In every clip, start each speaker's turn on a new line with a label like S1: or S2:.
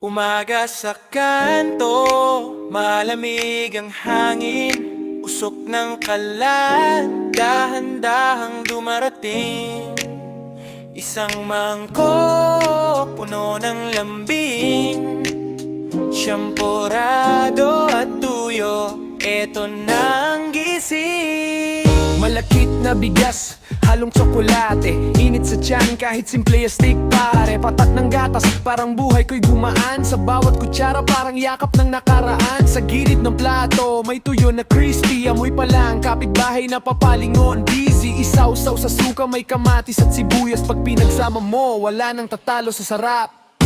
S1: Umaga sa kanto, malamig ang hangin, usok ng kalan, dahan-dahang dumarating. Isang mangkok, puno ng lambing, siyamporado at tuyo, eto na ang gising.
S2: Malakit na bigas, halong tsokolate, init sa tiyan kahit simple stick pare. Patak ng gatas, parang buhay ko'y gumaan. Sa bawat kutsara parang yakap ng nakaraan. Sa gilid ng plato, may tuyo na crispy. Amoy pa lang, kapitbahay na papalingon. Busy, isaw-saw sa suka, may kamatis at sibuyas. Pag pinagsama mo, wala nang tatalo sa sarap.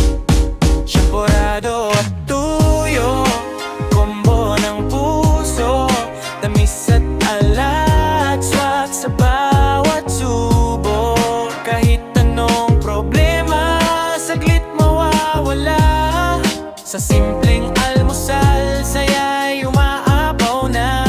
S1: Siyamporado at tuyo, kombo ng puso, tamis at alat, swak sa bawat subo. Kahit anong problema, saglit mawawala. Sa simpleng almusal, saya'y umaapaw na.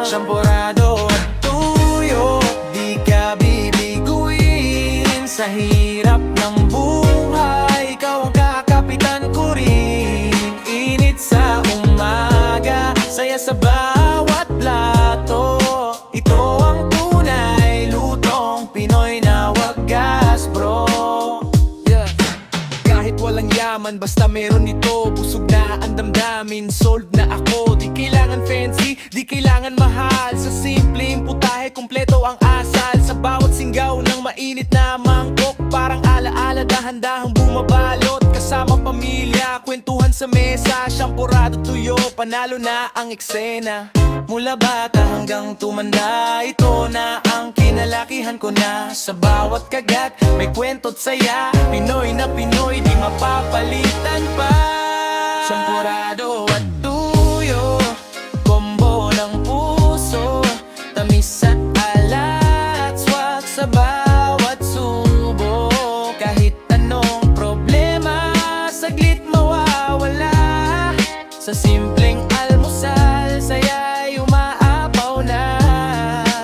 S1: Siyamporado at tuyo, di ka bibiguin. Sa hirap ng buhay, ikaw ang kakapitan ko rin. Init sa umaga, saya sa bawat plato. Ito ang tunay, lutong Pinoy na wagas, bro.
S2: Yeah. Kahit walang yaman, basta meron ito. Busog na ang damdamin, sold na ako. Di kailangan fancy, di kailangan mahal. Sa simpleng putahe, kumpleto ang asal. Sa bawat singgaw ng mainit na mangkok, parang alaala, dahan-dahang bumabalot. Kasama pamilya, kwentuhan sa mesa, siyamporado tuyo, panalo na ang eksena. Mula bata hanggang tumanda, ito na ang kinalakihan ko na. Sa bawat kagat, may kwento't saya. Pinoy na Pinoy, di mapapalitan pa. Siyamporado at tuyo, kombo ng puso, tamis at alat, swak sa bawat subo. Kahit anong problema, saglit mawawala. Sa simpleng almusal, saya'y umaapaw na.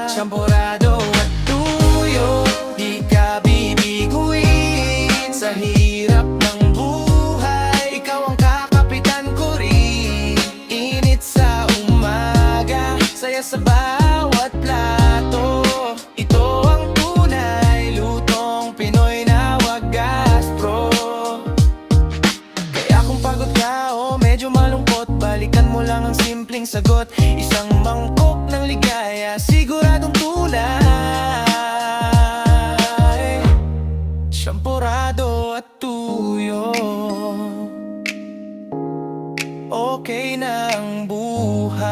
S2: Siyamporado at tuyo, di ka bibiguin. Sa hirap ng buhay, ikaw ang kakapitan ko rin. Init sa umaga, saya sa bawat plato. Ito ang tunay, lutong Pinoy na wagas, bro. Kaya kung pagod ka o medyo malungkot, balikan mo lang ang simpleng sagot. Isang mangkok ng ligaya, siguradong tunay. Siyamporado at tuyo, okay na ang buhay.